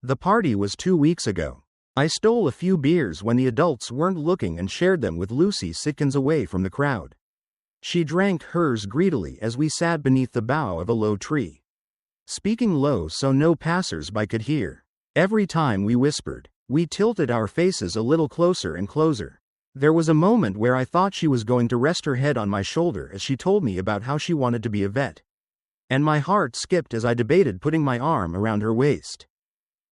The party was 2 weeks ago. I stole a few beers when the adults weren't looking and shared them with Lucy Sitkins away from the crowd. She drank hers greedily as we sat beneath the bough of a low tree, speaking low so no passers-by could hear. Every time we whispered, we tilted our faces a little closer and closer. There was a moment where I thought she was going to rest her head on my shoulder as she told me about how she wanted to be a vet. And my heart skipped as I debated putting my arm around her waist.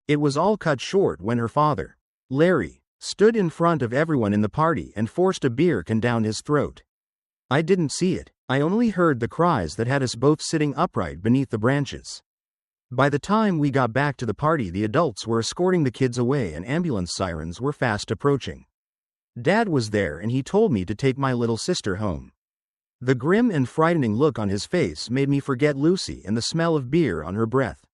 It was all cut short when her father, Larry, stood in front of everyone in the party and forced a beer can down his throat. I didn't see it. I only heard the cries that had us both sitting upright beneath the branches. By the time we got back to the party, the adults were escorting the kids away and ambulance sirens were fast approaching. Dad was there and he told me to take my little sister home. The grim and frightening look on his face made me forget Lucy and the smell of beer on her breath.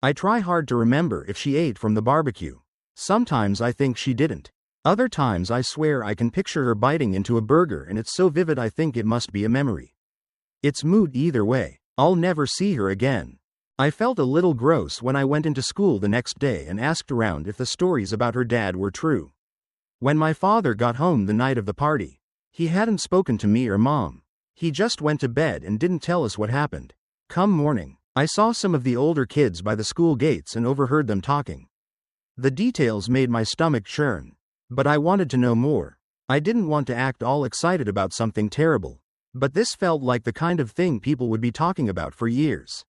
I try hard to remember if she ate from the barbecue. Sometimes I think she didn't. Other times I swear I can picture her biting into a burger and it's so vivid I think it must be a memory. It's moot either way. I'll never see her again. I felt a little gross when I went into school the next day and asked around if the stories about her dad were true. When my father got home the night of the party, he hadn't spoken to me or Mom. He just went to bed and didn't tell us what happened. Come morning, I saw some of the older kids by the school gates and overheard them talking. The details made my stomach churn, but I wanted to know more. I didn't want to act all excited about something terrible, but this felt like the kind of thing people would be talking about for years.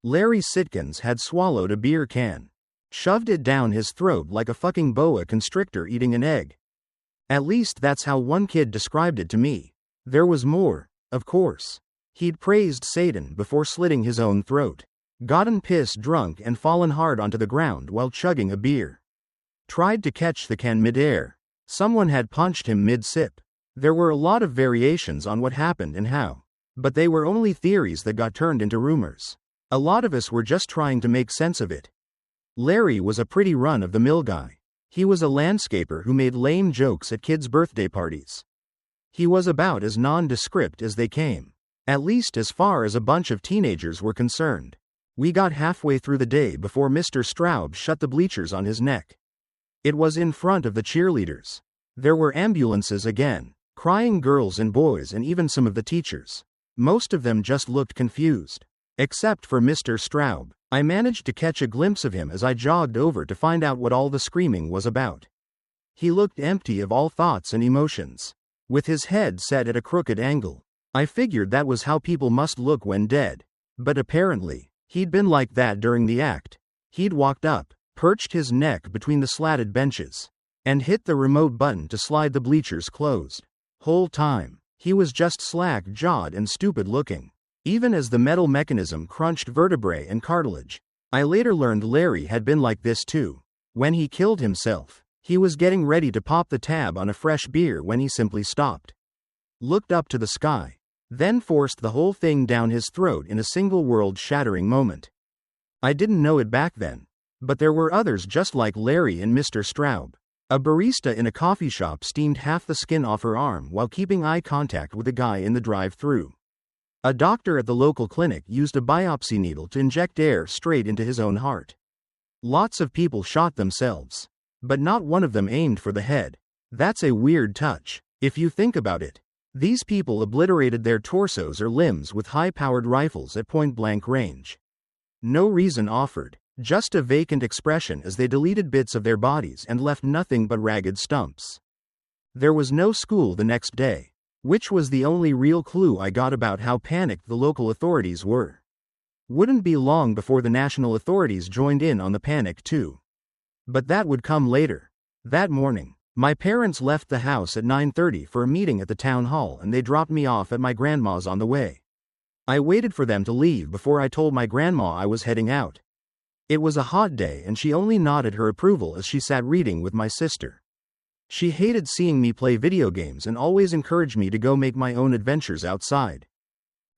Larry Sitkins had swallowed a beer can, shoved it down his throat like a fucking boa constrictor eating an egg. At least that's how one kid described it to me. There was more, of course. He'd praised Satan before slitting his own throat, gotten pissed drunk and fallen hard onto the ground while chugging a beer. Tried to catch the can mid-air. Someone had punched him mid-sip. There were a lot of variations on what happened and how, but they were only theories that got turned into rumors. A lot of us were just trying to make sense of it. Larry was a pretty run-of-the-mill guy. He was a landscaper who made lame jokes at kids' birthday parties. He was about as nondescript as they came, at least as far as a bunch of teenagers were concerned. We got halfway through the day before Mr. Straub shut the bleachers on his neck. It was in front of the cheerleaders. There were ambulances again, crying girls and boys and even some of the teachers. Most of them just looked confused. Except for Mr. Straub. I managed to catch a glimpse of him as I jogged over to find out what all the screaming was about. He looked empty of all thoughts and emotions, with his head set at a crooked angle. I figured that was how people must look when dead. But apparently, he'd been like that during the act. He'd walked up, perched his neck between the slatted benches, and hit the remote button to slide the bleachers closed. Whole time, he was just slack-jawed and stupid-looking. Even as the metal mechanism crunched vertebrae and cartilage. I later learned Larry had been like this too. When he killed himself, he was getting ready to pop the tab on a fresh beer when he simply stopped, looked up to the sky, then forced the whole thing down his throat in a single world-shattering moment. I didn't know it back then, but there were others just like Larry and Mr. Straub. A barista in a coffee shop steamed half the skin off her arm while keeping eye contact with a guy in the drive-thru. A doctor at the local clinic used a biopsy needle to inject air straight into his own heart. Lots of people shot themselves, but not one of them aimed for the head. That's a weird touch, if you think about it. These people obliterated their torsos or limbs with high-powered rifles at point-blank range. No reason offered, just a vacant expression as they deleted bits of their bodies and left nothing but ragged stumps. There was no school the next day, which was the only real clue I got about how panicked the local authorities were. Wouldn't be long before the national authorities joined in on the panic too. But that would come later. That morning, my parents left the house at 9:30 for a meeting at the town hall and they dropped me off at my grandma's on the way. I waited for them to leave before I told my grandma I was heading out. It was a hot day and she only nodded her approval as she sat reading with my sister. She hated seeing me play video games and always encouraged me to go make my own adventures outside.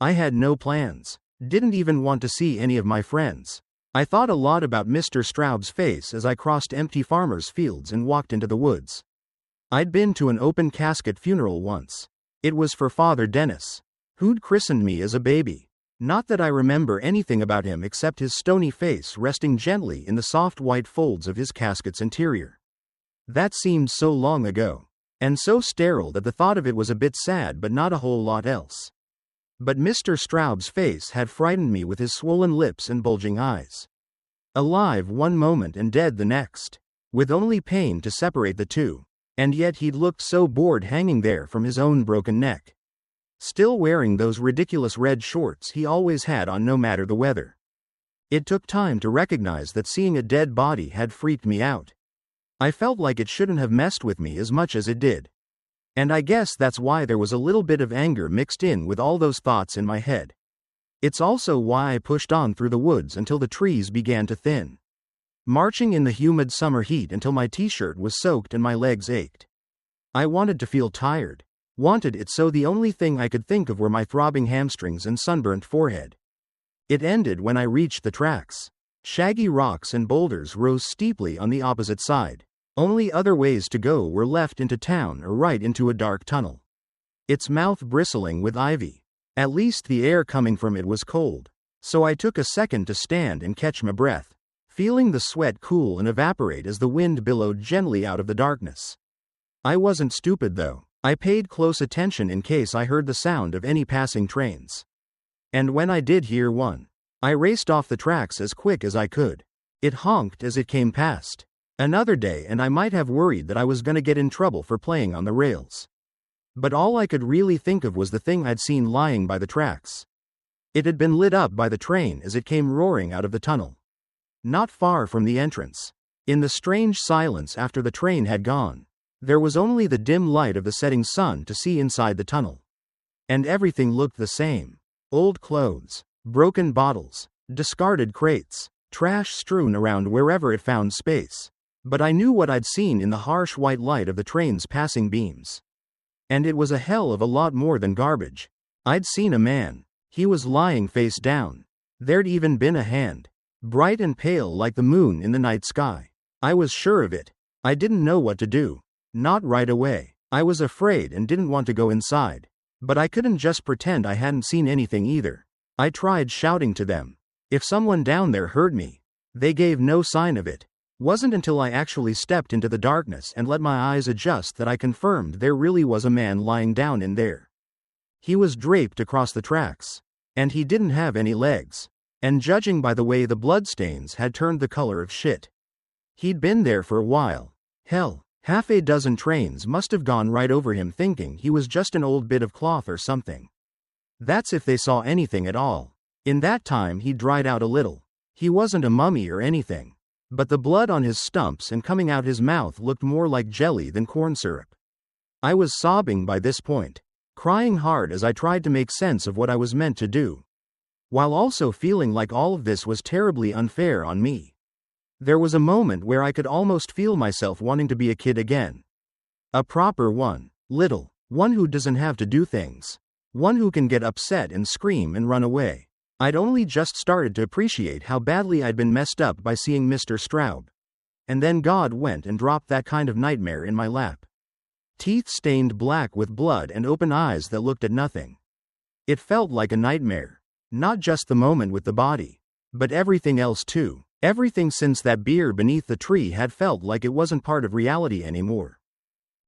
I had no plans, didn't even want to see any of my friends. I thought a lot about Mr. Straub's face as I crossed empty farmers' fields and walked into the woods. I'd been to an open casket funeral once. It was for Father Dennis, who'd christened me as a baby. Not that I remember anything about him except his stony face resting gently in the soft white folds of his casket's interior. That seemed so long ago, and so sterile that the thought of it was a bit sad but not a whole lot else. But Mr. Straub's face had frightened me with his swollen lips and bulging eyes. Alive one moment and dead the next, with only pain to separate the two, and yet he'd looked so bored hanging there from his own broken neck. Still wearing those ridiculous red shorts he always had on no matter the weather. It took time to recognize that seeing a dead body had freaked me out. I felt like it shouldn't have messed with me as much as it did. And I guess that's why there was a little bit of anger mixed in with all those thoughts in my head. It's also why I pushed on through the woods until the trees began to thin. Marching in the humid summer heat until my t-shirt was soaked and my legs ached. I wanted to feel tired. Wanted it so the only thing I could think of were my throbbing hamstrings and sunburnt forehead. It ended when I reached the tracks. Shaggy rocks and boulders rose steeply on the opposite side. Only other ways to go were left into town or right into a dark tunnel. Its mouth bristling with ivy. At least the air coming from it was cold, so I took a second to stand and catch my breath, feeling the sweat cool and evaporate as the wind billowed gently out of the darkness. I wasn't stupid though. I paid close attention in case I heard the sound of any passing trains. And when I did hear one, I raced off the tracks as quick as I could. It honked as it came past. Another day and I might have worried that I was gonna get in trouble for playing on the rails. But all I could really think of was the thing I'd seen lying by the tracks. It had been lit up by the train as it came roaring out of the tunnel. Not far from the entrance. In the strange silence after the train had gone, there was only the dim light of the setting sun to see inside the tunnel. And everything looked the same. Old clothes, broken bottles, discarded crates, trash strewn around wherever it found space. But I knew what I'd seen in the harsh white light of the train's passing beams. And it was a hell of a lot more than garbage. I'd seen a man. He was lying face down. There'd even been a hand. Bright and pale like the moon in the night sky. I was sure of it. I didn't know what to do. Not right away. I was afraid and didn't want to go inside. But I couldn't just pretend I hadn't seen anything either. I tried shouting to them. If someone down there heard me. They gave no sign of it. Wasn't until I actually stepped into the darkness and let my eyes adjust that I confirmed there really was a man lying down in there. He was draped across the tracks. And he didn't have any legs. And judging by the way the bloodstains had turned the color of shit. He'd been there for a while. Hell. Half a dozen trains must have gone right over him thinking he was just an old bit of cloth or something. That's if they saw anything at all. In that time he dried out a little. He wasn't a mummy or anything. But the blood on his stumps and coming out his mouth looked more like jelly than corn syrup. I was sobbing by this point, crying hard as I tried to make sense of what I was meant to do, while also feeling like all of this was terribly unfair on me. There was a moment where I could almost feel myself wanting to be a kid again. A proper one. Little. One who doesn't have to do things. One who can get upset and scream and run away. I'd only just started to appreciate how badly I'd been messed up by seeing Mr. Straub. And then God went and dropped that kind of nightmare in my lap. Teeth stained black with blood and open eyes that looked at nothing. It felt like a nightmare. Not just the moment with the body, but everything else too. Everything since that beer beneath the tree had felt like it wasn't part of reality anymore.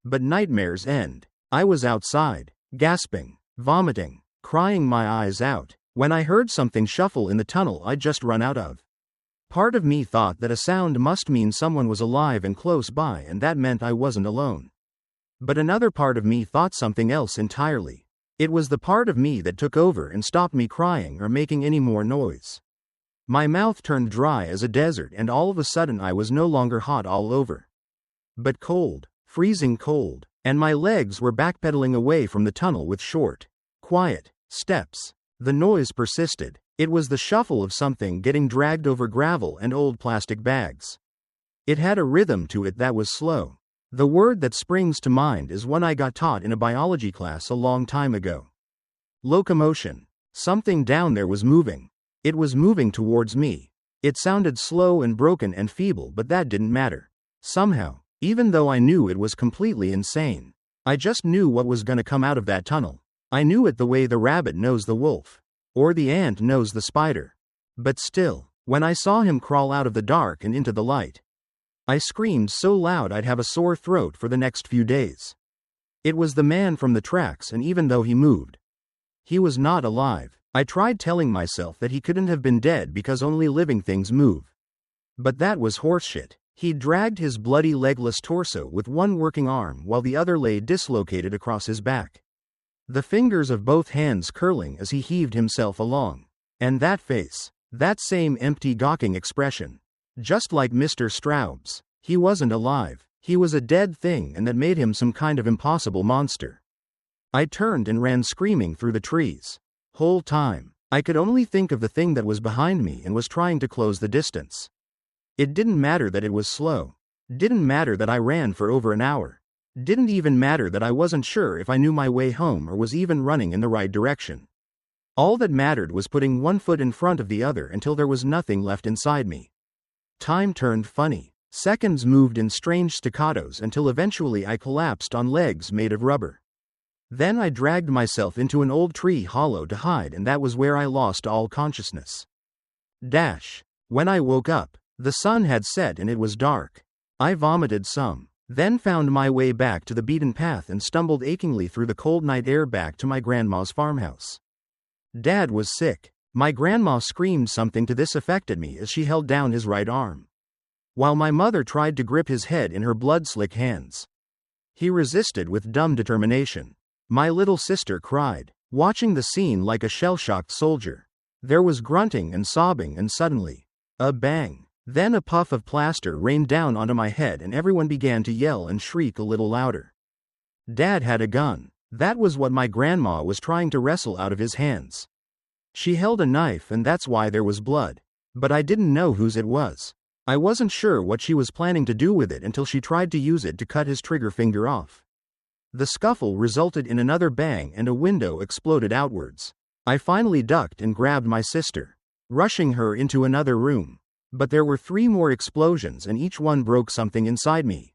But nightmares end. I was outside, gasping, vomiting, crying my eyes out, when I heard something shuffle in the tunnel I'd just run out of. Part of me thought that a sound must mean someone was alive and close by and that meant I wasn't alone. But another part of me thought something else entirely. It was the part of me that took over and stopped me crying or making any more noise. My mouth turned dry as a desert and all of a sudden I was no longer hot all over, but cold, freezing cold, and my legs were backpedaling away from the tunnel with short, quiet steps. The noise persisted. It was the shuffle of something getting dragged over gravel and old plastic bags. It had a rhythm to it that was slow. The word that springs to mind is one I got taught in a biology class a long time ago. Locomotion. Something down there was moving. It was moving towards me. It sounded slow and broken and feeble, but that didn't matter. Somehow, even though I knew it was completely insane, I just knew what was gonna come out of that tunnel. I knew it the way the rabbit knows the wolf. Or the ant knows the spider. But still, when I saw him crawl out of the dark and into the light, I screamed so loud I'd have a sore throat for the next few days. It was the man from the tracks, and even though he moved, he was not alive. I tried telling myself that he couldn't have been dead because only living things move. But that was horseshit. He dragged his bloody legless torso with one working arm while the other lay dislocated across his back, the fingers of both hands curling as he heaved himself along. And that face, that same empty gawking expression. Just like Mr. Straub's, he wasn't alive, he was a dead thing, and that made him some kind of impossible monster. I turned and ran screaming through the trees. Whole time, I could only think of the thing that was behind me and was trying to close the distance. It didn't matter that it was slow. Didn't matter that I ran for over an hour. Didn't even matter that I wasn't sure if I knew my way home or was even running in the right direction. All that mattered was putting one foot in front of the other until there was nothing left inside me. Time turned funny. Seconds moved in strange staccatos until eventually I collapsed on legs made of rubber. Then I dragged myself into an old tree hollow to hide, and that was where I lost all consciousness. When I woke up, the sun had set and it was dark. I vomited some, then found my way back to the beaten path and stumbled achingly through the cold night air back to my grandma's farmhouse. Dad was sick. My grandma screamed something to this effect at me as she held down his right arm, while my mother tried to grip his head in her blood-slick hands. He resisted with dumb determination. My little sister cried, watching the scene like a shell-shocked soldier. There was grunting and sobbing, and suddenly, a bang. Then a puff of plaster rained down onto my head and everyone began to yell and shriek a little louder. Dad had a gun. That was what my grandma was trying to wrestle out of his hands. She held a knife, and that's why there was blood. But I didn't know whose it was. I wasn't sure what she was planning to do with it until she tried to use it to cut his trigger finger off. The scuffle resulted in another bang and a window exploded outwards. I finally ducked and grabbed my sister, rushing her into another room. But there were 3 more explosions and each one broke something inside me.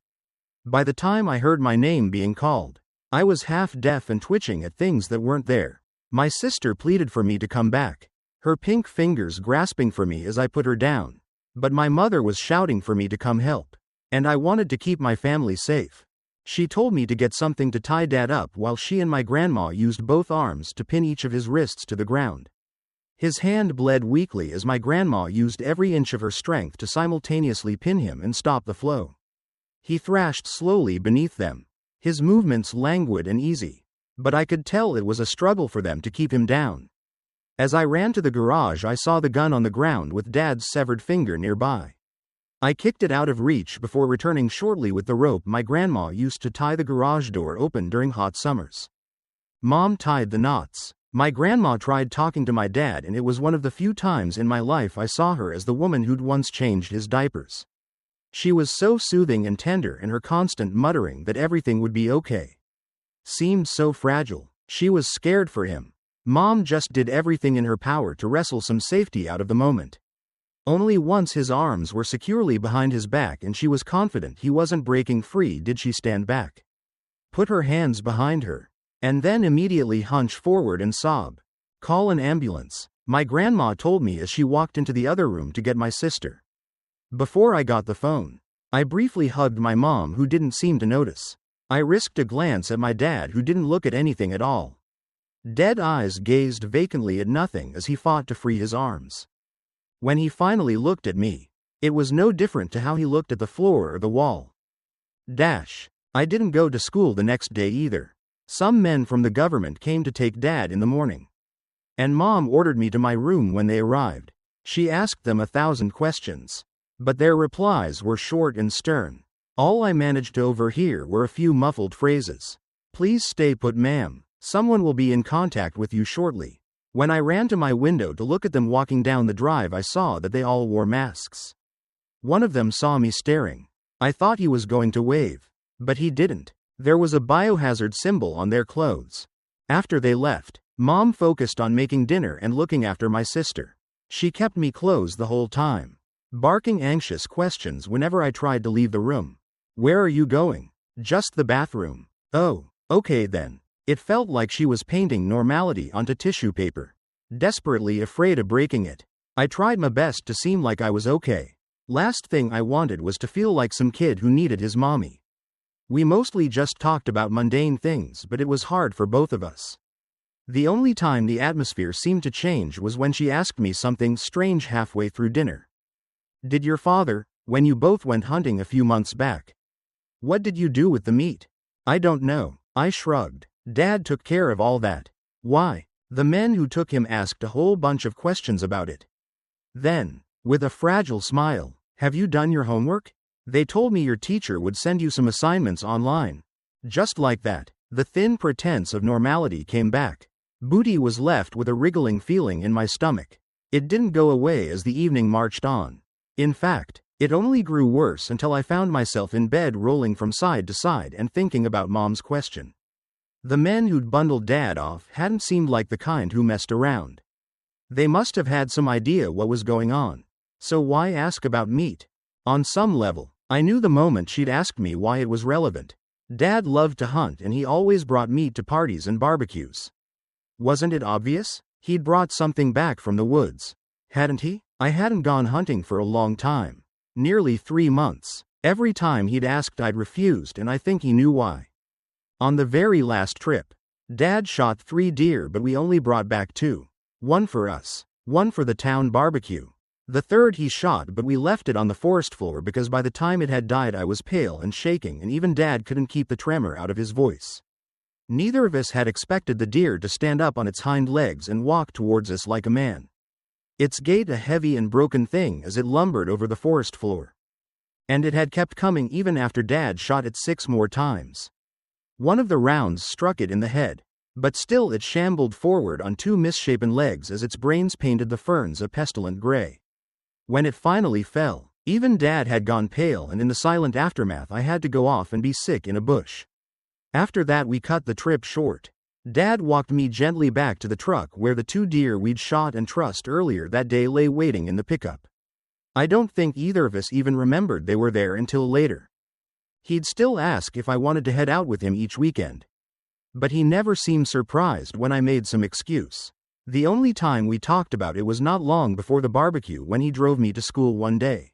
By the time I heard my name being called, I was half deaf and twitching at things that weren't there. My sister pleaded for me to come back, her pink fingers grasping for me as I put her down. But my mother was shouting for me to come help. And I wanted to keep my family safe. She told me to get something to tie Dad up while she and my grandma used both arms to pin each of his wrists to the ground. His hand bled weakly as my grandma used every inch of her strength to simultaneously pin him and stop the flow. He thrashed slowly beneath them, his movements languid and easy, but I could tell it was a struggle for them to keep him down. As I ran to the garage, I saw the gun on the ground with Dad's severed finger nearby. I kicked it out of reach before returning shortly with the rope my grandma used to tie the garage door open during hot summers. Mom tied the knots. My grandma tried talking to my dad, and it was one of the few times in my life I saw her as the woman who'd once changed his diapers. She was so soothing and tender, and her constant muttering that everything would be okay seemed so fragile. She was scared for him. Mom just did everything in her power to wrestle some safety out of the moment. Only once his arms were securely behind his back and she was confident he wasn't breaking free did she stand back, put her hands behind her, and then immediately hunch forward and sob. "Call an ambulance," my grandma told me as she walked into the other room to get my sister. Before I got the phone, I briefly hugged my mom, who didn't seem to notice. I risked a glance at my dad, who didn't look at anything at all. Dead eyes gazed vacantly at nothing as he fought to free his arms. When he finally looked at me, it was no different to how he looked at the floor or the wall. I didn't go to school the next day either. Some men from the government came to take Dad in the morning, and Mom ordered me to my room when they arrived. She asked them 1,000 questions, but their replies were short and stern. All I managed to overhear were a few muffled phrases. "Please stay put, ma'am. Someone will be in contact with you shortly." When I ran to my window to look at them walking down the drive, I saw that they all wore masks. One of them saw me staring. I thought he was going to wave, but he didn't. There was a biohazard symbol on their clothes. After they left, Mom focused on making dinner and looking after my sister. She kept me close the whole time, barking anxious questions whenever I tried to leave the room. "Where are you going?" "Just the bathroom." "Oh, okay then." It felt like she was painting normality onto tissue paper. desperately afraid of breaking it. I tried my best to seem like I was okay. Last thing I wanted was to feel like some kid who needed his mommy. We mostly just talked about mundane things, but it was hard for both of us. The only time the atmosphere seemed to change was when she asked me something strange halfway through dinner. Did your father, when you both went hunting a few months back? What did you do with the meat? I don't know. I shrugged. Dad took care of all that. Why? The men who took him asked a whole bunch of questions about it. Then, with a fragile smile, have you done your homework? They told me your teacher would send you some assignments online. Just like that, the thin pretense of normality came back. Booty was left with a wriggling feeling in my stomach. It didn't go away as the evening marched on. In fact, it only grew worse until I found myself in bed rolling from side to side and thinking about Mom's question. The men who'd bundled Dad off hadn't seemed like the kind who messed around. They must have had some idea what was going on. So why ask about meat? On some level, I knew the moment she'd asked me why it was relevant. Dad loved to hunt and he always brought meat to parties and barbecues. Wasn't it obvious? He'd brought something back from the woods. Hadn't he? I hadn't gone hunting for a long time. Nearly 3 months. Every time he'd asked I'd refused, and I think he knew why. On the very last trip, Dad shot 3 deer, but we only brought back 2. 1 for us, 1 for the town barbecue. The 3rd he shot, but we left it on the forest floor because by the time it had died I was pale and shaking, and even Dad couldn't keep the tremor out of his voice. Neither of us had expected the deer to stand up on its hind legs and walk towards us like a man. Its gait a heavy and broken thing as it lumbered over the forest floor. And it had kept coming even after Dad shot it 6 more times. One of the rounds struck it in the head, but still it shambled forward on 2 misshapen legs as its brains painted the ferns a pestilent gray. When it finally fell, even Dad had gone pale, and in the silent aftermath I had to go off and be sick in a bush. After that we cut the trip short. Dad walked me gently back to the truck where the 2 deer we'd shot and trussed earlier that day lay waiting in the pickup. I don't think either of us even remembered they were there until later. He'd still ask if I wanted to head out with him each weekend. But he never seemed surprised when I made some excuse. The only time we talked about it was not long before the barbecue when he drove me to school one day.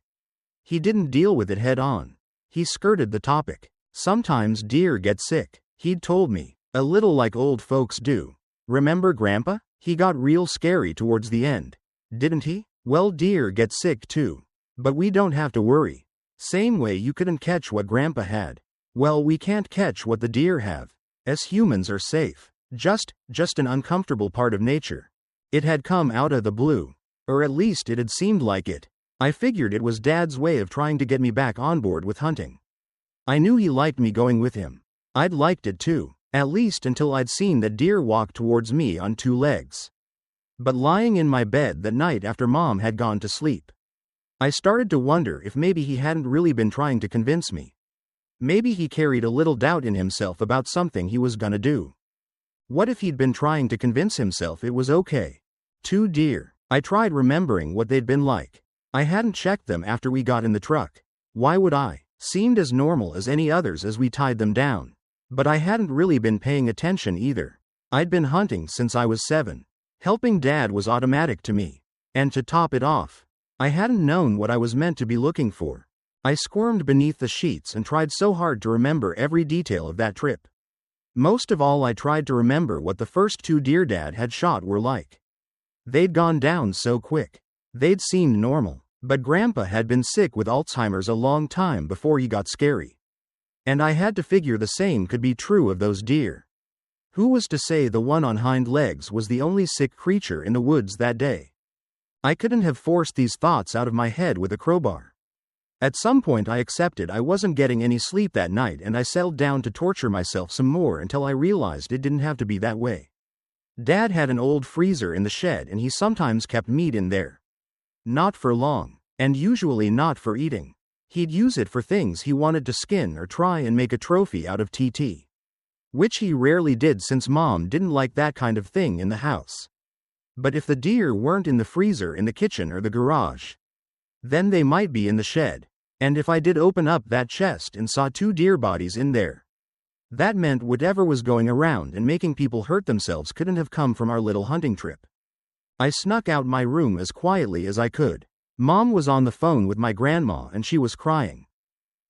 He didn't deal with it head on. He skirted the topic. Sometimes deer get sick, he'd told me. A little like old folks do. Remember Grandpa? He got real scary towards the end. Didn't he? Well, deer get sick too. But we don't have to worry. Same way you couldn't catch what Grandpa had. Well, we can't catch what the deer have. As humans are safe. Just an uncomfortable part of nature. It had come out of the blue. Or at least it had seemed like it. I figured it was Dad's way of trying to get me back on board with hunting. I knew he liked me going with him. I'd liked it too. At least until I'd seen the deer walk towards me on 2 legs. But lying in my bed that night after Mom had gone to sleep, I started to wonder if maybe he hadn't really been trying to convince me. Maybe he carried a little doubt in himself about something he was gonna do. What if he'd been trying to convince himself it was okay? 2 deer. I tried remembering what they'd been like. I hadn't checked them after we got in the truck. Why would I? Seemed as normal as any others as we tied them down. But I hadn't really been paying attention either. I'd been hunting since I was 7. Helping Dad was automatic to me. And to top it off, I hadn't known what I was meant to be looking for. I squirmed beneath the sheets and tried so hard to remember every detail of that trip. Most of all, I tried to remember what the first 2 deer Dad had shot were like. They'd gone down so quick. They'd seemed normal, but Grandpa had been sick with Alzheimer's a long time before he got scary. And I had to figure the same could be true of those deer. Who was to say the one on hind legs was the only sick creature in the woods that day? I couldn't have forced these thoughts out of my head with a crowbar. At some point I accepted I wasn't getting any sleep that night, and I settled down to torture myself some more until I realized it didn't have to be that way. Dad had an old freezer in the shed and he sometimes kept meat in there. Not for long, and usually not for eating. He'd use it for things he wanted to skin or try and make a trophy out of TT. Which he rarely did since Mom didn't like that kind of thing in the house. But if the deer weren't in the freezer in the kitchen or the garage, then they might be in the shed. And if I did open up that chest and saw 2 deer bodies in there, that meant whatever was going around and making people hurt themselves couldn't have come from our little hunting trip. I snuck out my room as quietly as I could. Mom was on the phone with my grandma and she was crying.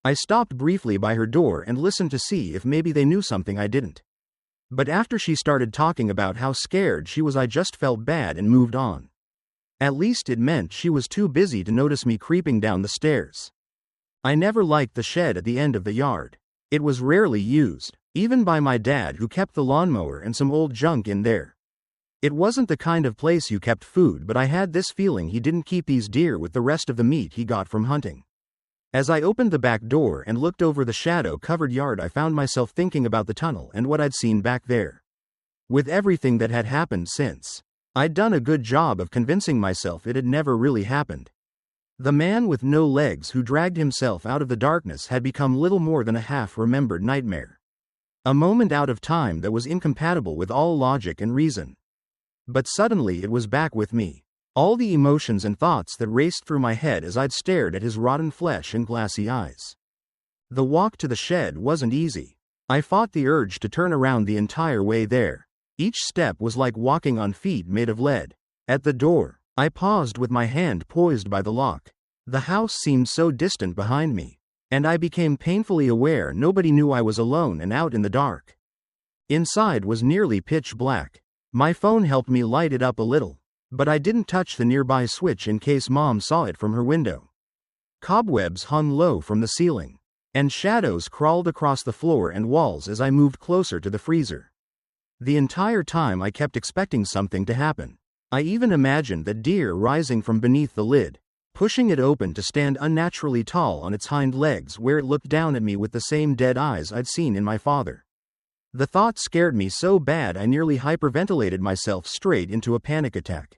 I stopped briefly by her door and listened to see if maybe they knew something I didn't. But after she started talking about how scared she was, I just felt bad and moved on. At least it meant she was too busy to notice me creeping down the stairs. I never liked the shed at the end of the yard. It was rarely used, even by my dad, who kept the lawnmower and some old junk in there. It wasn't the kind of place you kept food, but I had this feeling he didn't keep these deer with the rest of the meat he got from hunting. As I opened the back door and looked over the shadow-covered yard, I found myself thinking about the tunnel and what I'd seen back there. With everything that had happened since, I'd done a good job of convincing myself it had never really happened. The man with no legs who dragged himself out of the darkness had become little more than a half-remembered nightmare. A moment out of time that was incompatible with all logic and reason. But suddenly it was back with me. All the emotions and thoughts that raced through my head as I'd stared at his rotten flesh and glassy eyes. The walk to the shed wasn't easy. I fought the urge to turn around the entire way there. Each step was like walking on feet made of lead. At the door, I paused with my hand poised by the lock. The house seemed so distant behind me, and I became painfully aware nobody knew I was alone and out in the dark. Inside was nearly pitch black. My phone helped me light it up a little, but I didn't touch the nearby switch in case Mom saw it from her window. Cobwebs hung low from the ceiling, and shadows crawled across the floor and walls as I moved closer to the freezer. The entire time I kept expecting something to happen. I even imagined that deer rising from beneath the lid, pushing it open to stand unnaturally tall on its hind legs where it looked down at me with the same dead eyes I'd seen in my father. The thought scared me so bad I nearly hyperventilated myself straight into a panic attack.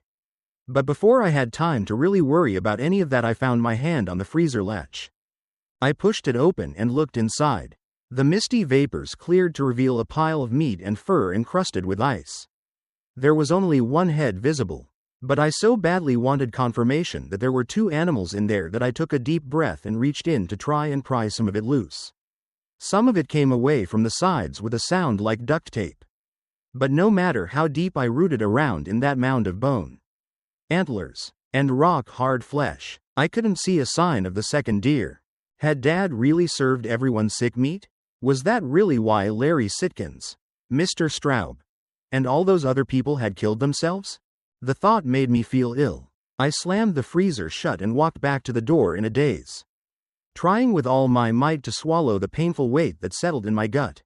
But before I had time to really worry about any of that, I found my hand on the freezer latch. I pushed it open and looked inside. The misty vapors cleared to reveal a pile of meat and fur encrusted with ice. There was only one head visible, but I so badly wanted confirmation that there were two animals in there that I took a deep breath and reached in to try and pry some of it loose. Some of it came away from the sides with a sound like duct tape. But no matter how deep I rooted around in that mound of bone, antlers, and rock-hard flesh, I couldn't see a sign of the second deer. Had Dad really served everyone sick meat? Was that really why Larry Sitkins, Mr. Straub, and all those other people had killed themselves? The thought made me feel ill. I slammed the freezer shut and walked back to the door in a daze, trying with all my might to swallow the painful weight that settled in my gut.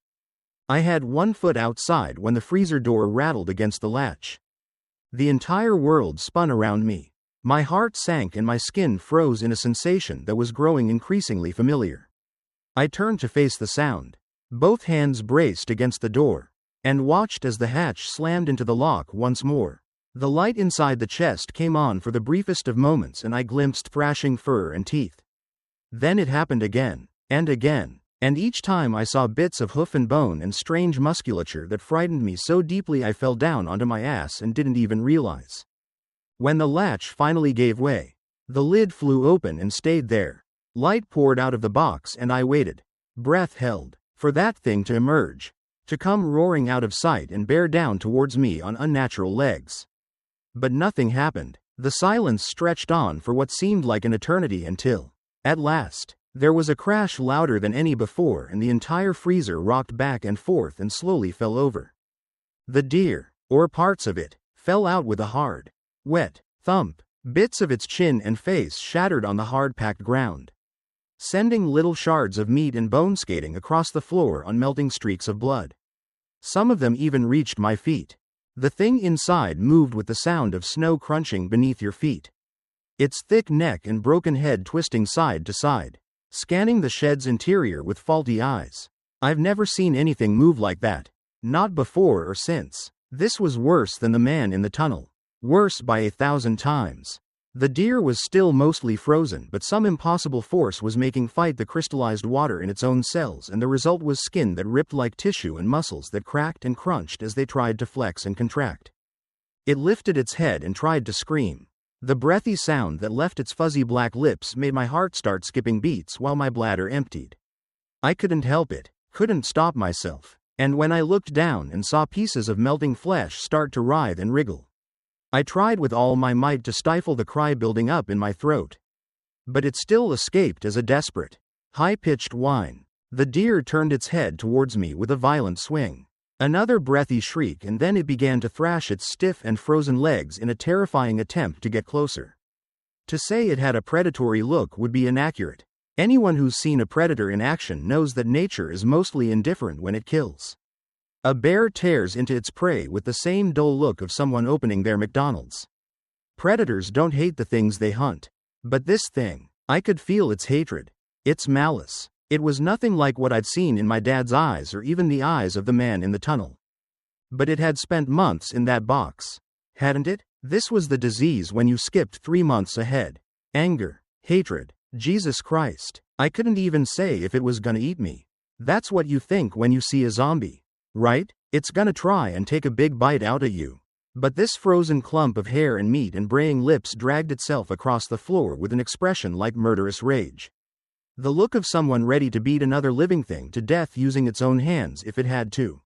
I had one foot outside when the freezer door rattled against the latch. The entire world spun around me. My heart sank and my skin froze in a sensation that was growing increasingly familiar. I turned to face the sound, both hands braced against the door, and watched as the hatch slammed into the lock once more. The light inside the chest came on for the briefest of moments and I glimpsed thrashing fur and teeth. Then it happened again, and each time I saw bits of hoof and bone and strange musculature that frightened me so deeply I fell down onto my ass and didn't even realize. When the latch finally gave way, the lid flew open and stayed there. Light poured out of the box and I waited, breath held, for that thing to emerge, to come roaring out of sight and bear down towards me on unnatural legs. But nothing happened. The silence stretched on for what seemed like an eternity until, at last, there was a crash louder than any before and the entire freezer rocked back and forth and slowly fell over. The deer, or parts of it, fell out with a hard, wet thump. Bits of its chin and face shattered on the hard-packed ground, sending little shards of meat and bone skating across the floor on melting streaks of blood. Some of them even reached my feet. The thing inside moved with the sound of snow crunching beneath your feet, its thick neck and broken head twisting side to side, scanning the shed's interior with faulty eyes. I've never seen anything move like that, not before or since. This was worse than the man in the tunnel, worse by 1,000 times. The deer was still mostly frozen, but some impossible force was making fight the crystallized water in its own cells, and the result was skin that ripped like tissue and muscles that cracked and crunched as they tried to flex and contract. It lifted its head and tried to scream. The breathy sound that left its fuzzy black lips made my heart start skipping beats while my bladder emptied. I couldn't help it, couldn't stop myself, and when I looked down and saw pieces of melting flesh start to writhe and wriggle, I tried with all my might to stifle the cry building up in my throat. But it still escaped as a desperate, high-pitched whine. The deer turned its head towards me with a violent swing. Another breathy shriek, and then it began to thrash its stiff and frozen legs in a terrifying attempt to get closer. To say it had a predatory look would be inaccurate. Anyone who's seen a predator in action knows that nature is mostly indifferent when it kills. A bear tears into its prey with the same dull look of someone opening their McDonald's. Predators don't hate the things they hunt. But this thing, I could feel its hatred, its malice. It was nothing like what I'd seen in my dad's eyes or even the eyes of the man in the tunnel. But it had spent months in that box, hadn't it? This was the disease when you skipped 3 months ahead. Anger, hatred, Jesus Christ. I couldn't even say if it was gonna eat me. That's what you think when you see a zombie, right? It's gonna try and take a big bite out of you. But this frozen clump of hair and meat and braying lips dragged itself across the floor with an expression like murderous rage. The look of someone ready to beat another living thing to death using its own hands if it had to.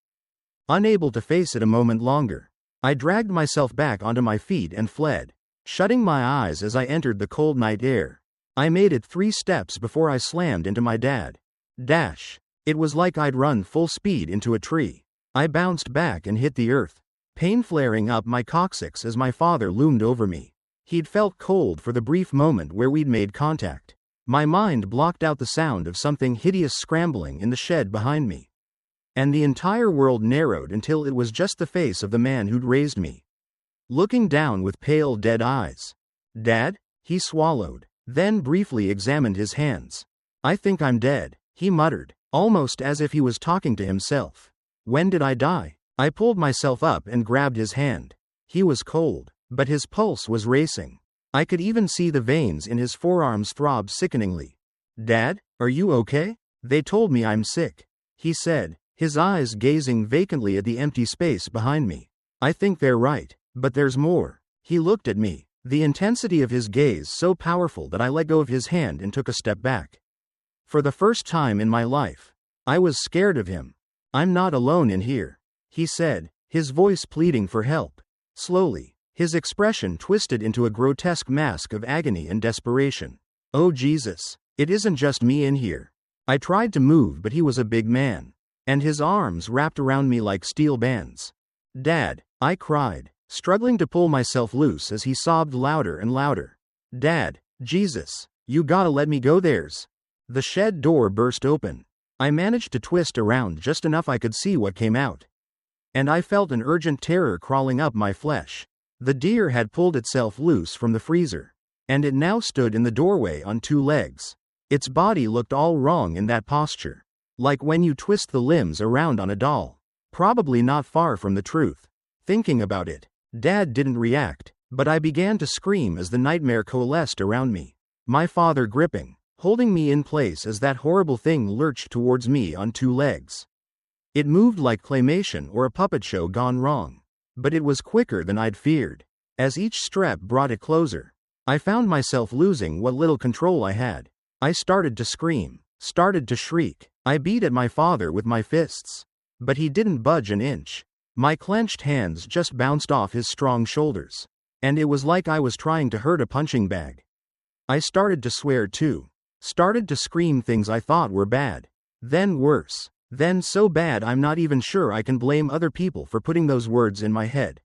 Unable to face it a moment longer, I dragged myself back onto my feet and fled, shutting my eyes as I entered the cold night air. I made it 3 steps before I slammed into my dad. Dash. It was like I'd run full speed into a tree. I bounced back and hit the earth, pain flaring up my coccyx as my father loomed over me. He'd felt cold for the brief moment where we'd made contact. My mind blocked out the sound of something hideous scrambling in the shed behind me. And the entire world narrowed until it was just the face of the man who'd raised me, looking down with pale, dead eyes. Dad? He swallowed, then briefly examined his hands. I think I'm dead, he muttered, almost as if he was talking to himself. When did I die? I pulled myself up and grabbed his hand. He was cold, but his pulse was racing. I could even see the veins in his forearms throb sickeningly. Dad, are you okay? They told me I'm sick, he said, his eyes gazing vacantly at the empty space behind me. I think they're right, but there's more. He looked at me, the intensity of his gaze so powerful that I let go of his hand and took a step back. For the first time in my life, I was scared of him. I'm not alone in here, he said, his voice pleading for help. Slowly, his expression twisted into a grotesque mask of agony and desperation. Oh Jesus, it isn't just me in here. I tried to move, but he was a big man, and his arms wrapped around me like steel bands. Dad, I cried, struggling to pull myself loose as he sobbed louder and louder. Dad, Jesus, you gotta let me go. The shed door burst open. I managed to twist around just enough I could see what came out. And I felt an urgent terror crawling up my flesh. The deer had pulled itself loose from the freezer, and it now stood in the doorway on 2 legs. Its body looked all wrong in that posture, like when you twist the limbs around on a doll. Probably not far from the truth. Thinking about it, Dad didn't react, but I began to scream as the nightmare coalesced around me. My father gripping, holding me in place as that horrible thing lurched towards me on 2 legs. It moved like claymation or a puppet show gone wrong. But it was quicker than I'd feared. As each step brought it closer, I found myself losing what little control I had. I started to scream, started to shriek. I beat at my father with my fists, but he didn't budge an inch. My clenched hands just bounced off his strong shoulders, and it was like I was trying to hurt a punching bag. I started to swear too, started to scream things I thought were bad, then worse. Then so bad I'm not even sure I can blame other people for putting those words in my head.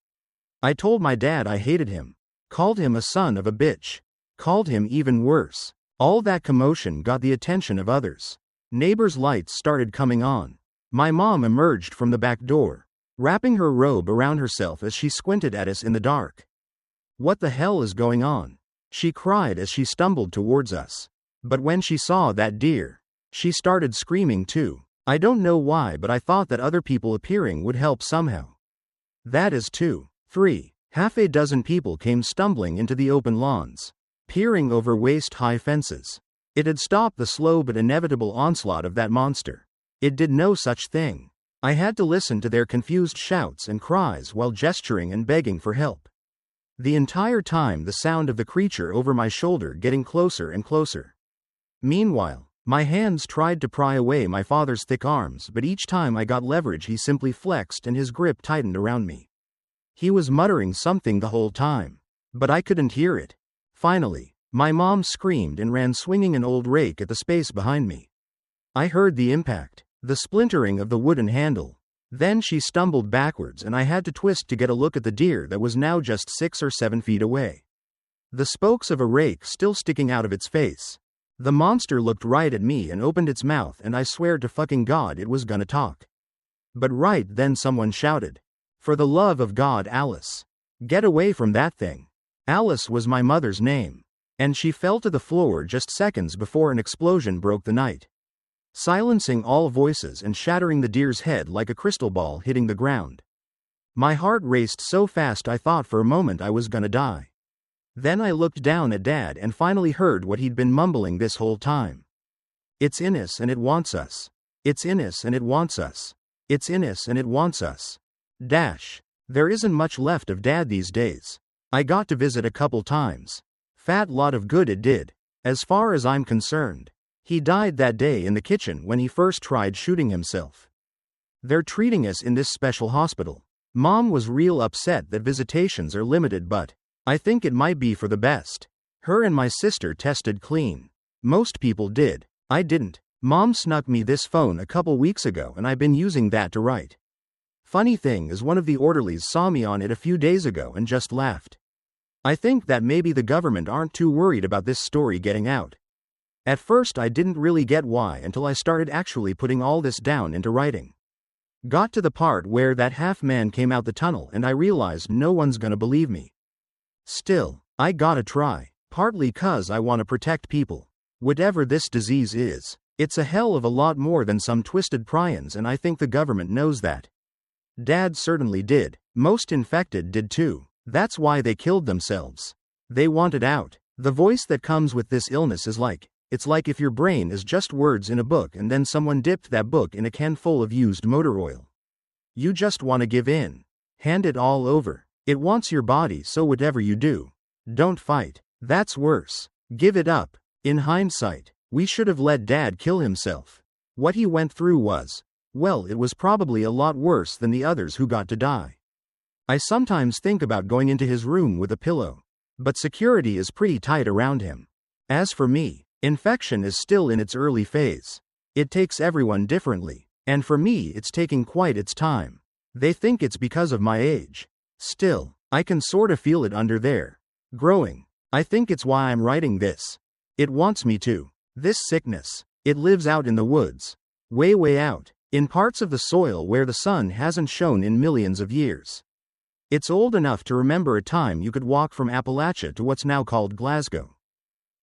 I told my dad I hated him, called him a son of a bitch, called him even worse. All that commotion got the attention of others. Neighbors' lights started coming on. My mom emerged from the back door, wrapping her robe around herself as she squinted at us in the dark. What the hell is going on? She cried as she stumbled towards us. But when she saw that deer, she started screaming too. I don't know why, but I thought that other people appearing would help somehow. That is 2, 3, half a dozen people came stumbling into the open lawns, peering over waist-high fences. It had stopped the slow but inevitable onslaught of that monster. It did no such thing. I had to listen to their confused shouts and cries while gesturing and begging for help. The entire time the sound of the creature over my shoulder getting closer and closer. Meanwhile, my hands tried to pry away my father's thick arms, but each time I got leverage he simply flexed and his grip tightened around me. He was muttering something the whole time, but I couldn't hear it. Finally, my mom screamed and ran swinging an old rake at the space behind me. I heard the impact, the splintering of the wooden handle. Then she stumbled backwards and I had to twist to get a look at the deer that was now just 6 or 7 feet away. The spokes of a rake still sticking out of its face. The monster looked right at me and opened its mouth, and I swear to fucking God it was gonna talk. But right then someone shouted, "For the love of God, Alice! Get away from that thing!" Alice was my mother's name. And she fell to the floor just seconds before an explosion broke the night, silencing all voices and shattering the deer's head like a crystal ball hitting the ground. My heart raced so fast I thought for a moment I was gonna die. Then I looked down at Dad and finally heard what he'd been mumbling this whole time. "It's in us and it wants us. It's in us and it wants us. It's in us and it wants us." There isn't much left of Dad these days. I got to visit a couple times. Fat lot of good it did, as far as I'm concerned. He died that day in the kitchen when he first tried shooting himself. They're treating us in this special hospital. Mom was real upset that visitations are limited, but I think it might be for the best. Her and my sister tested clean. Most people did. I didn't. Mom snuck me this phone a couple weeks ago and I've been using that to write. Funny thing is, one of the orderlies saw me on it a few days ago and just laughed. I think that maybe the government aren't too worried about this story getting out. At first I didn't really get why until I started actually putting all this down into writing. Got to the part where that half-man came out the tunnel and I realized no one's gonna believe me. Still, I gotta try, partly 'cause I wanna protect people. Whatever this disease is, it's a hell of a lot more than some twisted prions, and I think the government knows that. Dad certainly did. Most infected did too. That's why they killed themselves. They wanted out. The voice that comes with this illness is it's like if your brain is just words in a book and then someone dipped that book in a can full of used motor oil. You just want to give in. Hand it all over. It wants your body, so whatever you do, don't fight. That's worse. Give it up. In hindsight, we should have let Dad kill himself. What he went through was, well, it was probably a lot worse than the others who got to die. I sometimes think about going into his room with a pillow, but security is pretty tight around him. As for me, infection is still in its early phase. It takes everyone differently, and for me it's taking quite its time. They think it's because of my age. Still, I can sorta feel it under there. Growing. I think it's why I'm writing this. It wants me to. This sickness, it lives out in the woods. Way out, in parts of the soil where the sun hasn't shone in millions of years. It's old enough to remember a time you could walk from Appalachia to what's now called Glasgow.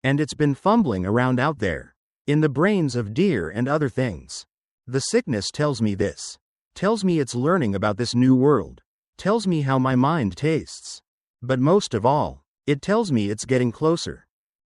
And it's been fumbling around out there, in the brains of deer and other things. The sickness tells me this. Tells me it's learning about this new world. Tells me how my mind tastes. But most of all, it tells me it's getting closer.